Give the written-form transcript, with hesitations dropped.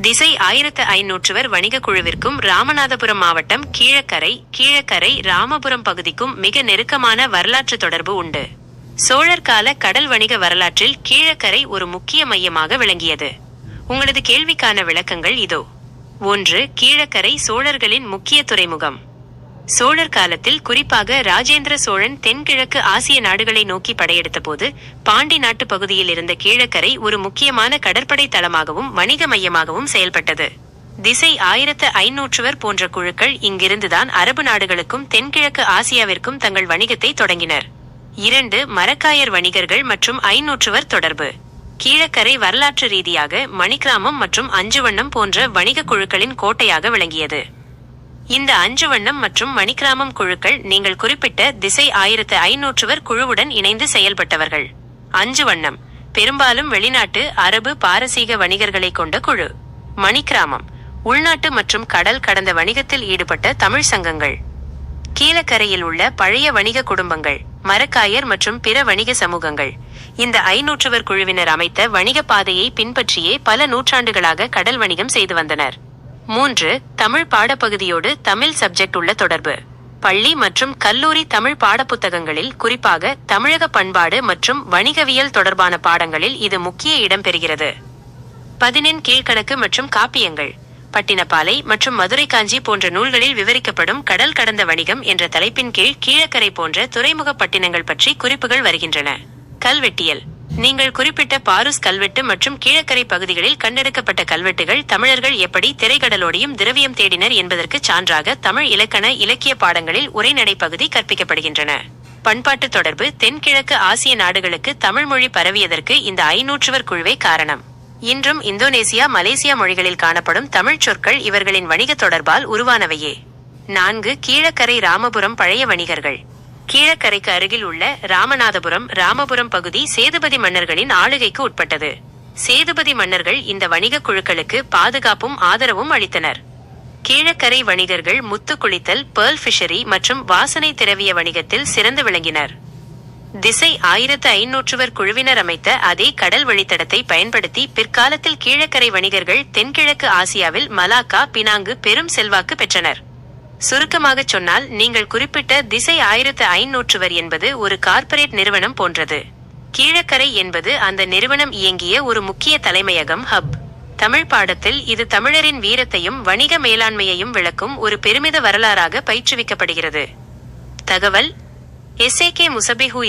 திசை 1500 வணிக குழுவிற்கும் ராமநாதபுரம் மாவட்டம் கீழக்கரை ராமபுரம் பகுதிக்கும் மிக நெருக்கமான வரலாற்று தொடர்பு உண்டு. சோழர் கால கடல் வணிக வரலாற்றில் கீழக்கரை ஒரு முக்கிய மையமாக விளங்கியது. உங்களது கேள்விக்கான விளக்கங்கள் இதோ. 1. கீழக்கரை சோழர்களின் முக்கிய துறைமுகம். சோழர் காலத்தில், குறிப்பாக ராஜேந்திர சோழன் தென்கிழக்கு ஆசிய நாடுகளை நோக்கி படையெடுத்த போது, பாண்டி நாட்டு பகுதியில் இருந்த கீழக்கரை ஒரு முக்கியமான கடற்படை தளமாகவும் வணிக மையமாகவும் செயல்பட்டது. திசை 1500 போன்ற குழுக்கள் இங்கிருந்துதான் அரபு நாடுகளுக்கும் தென்கிழக்கு ஆசியாவிற்கும் தங்கள் வணிகத்தை தொடங்கினர். 2. மரக்காயர் வணிகர்கள் மற்றும் 500 தொடர்பு. கீழக்கரை வரலாற்று ரீதியாக மணிக்கிராமம் மற்றும் அஞ்சுவண்ணம் போன்ற வணிக குழுக்களின் கோட்டையாக விளங்கியது. இந்த அஞ்சுவண்ணம் மற்றும் மணிக்கிராமம் குழுக்கள் நீங்கள் குறிப்பிட்ட திசை 1500 குழுவுடன் இணைந்து செயல்பட்டவர்கள். அஞ்சுவண்ணம் பெரும்பாலும் வெளிநாட்டு அரபு பாரசீக வணிகர்களை கொண்ட குழு. மணிக்கிராமம் உள்நாட்டு மற்றும் கடல் கடந்த வணிகத்தில் ஈடுபட்ட தமிழ் சங்கங்கள். கீழக்கரையில் உள்ள பழைய வணிக குடும்பங்கள், மரக்காயர் மற்றும் பிற வணிக சமூகங்கள். இந்த 500 குழுவினர் அமைத்த வணிக பாதையை பின்பற்றியே பல நூற்றாண்டுகளாக கடல் வணிகம் செய்து வந்தனர். 3. தமிழ் பாடப்பகுதியோடு தமிழ் சப்ஜெக்ட் உள்ள தொடர்பு. பள்ளி மற்றும் கல்லூரி தமிழ் பாடப்புத்தகங்களில், குறிப்பாக தமிழக பண்பாடு மற்றும் வணிகவியல் தொடர்பான பாடங்களில் இது முக்கிய இடம் பெறுகிறது. 11. கீழ்கணக்கு மற்றும் காப்பியங்கள். பட்டினப்பாலை மற்றும் மதுரை காஞ்சி போன்ற நூல்களில் விவரிக்கப்படும் கடல் கடந்த வணிகம் என்ற தலைப்பின் கீழ் கீழக்கரை போன்ற துறைமுக பட்டினங்கள் பற்றி குறிப்புகள் வருகின்றன. கல்வெட்டியல். நீங்கள் குறிப்பிட்ட பாருஸ் கல்வெட்டு மற்றும் கீழக்கரை பகுதிகளில் கண்டெடுக்கப்பட்ட கல்வெட்டுகள் தமிழர்கள் எப்படி திரைக்கடலோடியும் திரவியம் தேடினர் என்பதற்கு சான்றாக தமிழ் இலக்கண இலக்கிய பாடங்களில் உரைநடை பகுதி கற்பிக்கப்படுகின்றன. பண்பாட்டு தொடர்பு. தென்கிழக்கு ஆசிய நாடுகளுக்கு தமிழ் மொழி பரவியதற்கு இந்த 500 குழுவே காரணம். இன்றும் இந்தோனேசியா, மலேசியா மொழிகளில் காணப்படும் தமிழ் சொற்கள் இவர்களின் வணிக தொடர்பால் உருவானவையே. 4. கீழக்கரை ராமபுரம் பழைய வணிகர்கள். கீழக்கரைக்கு அருகில் உள்ள ராமபுரம் பகுதி சேதுபதி மன்னர்களின் ஆளுகைக்கு உட்பட்டது. சேதுபதி மன்னர்கள் இந்த வணிக குழுக்களுக்கு பாதுகாப்பும் ஆதரவும் அளித்தனர். கீழக்கரை வணிகர்கள் முத்து குளித்தல், பேர்ல் ஃபிஷரி மற்றும் வாசனை திரவிய வணிகத்தில் சிறந்து விளங்கினர். திசை 1500 குழுவினர் அமைத்த அதே கடல் வழித்தடத்தை பயன்படுத்தி பிற்காலத்தில் கீழக்கரை வணிகர்கள் தென்கிழக்கு ஆசியாவில் மலாக்கா, பினாங்கு பெரும் செல்வாக்கு பெற்றனர். சுருக்கமாக சொன்னால், நீங்கள் குறிப்பிட்ட திசை 1500 என்பது ஒரு கார்ப்பரேட் நிறுவனம் போன்றது. கீழக்கரை என்பது அந்த நிறுவனம் இயங்கிய ஒரு முக்கிய தலைமையகம், ஹப். தமிழ் பாடத்தில் இது தமிழரின் வீரத்தையும் வணிக மேலாண்மையையும் விளக்கும் ஒரு பெருமித வரலாறாக பயிற்றுவிக்கப்படுகிறது. தகவல். SAK முசபிஹு.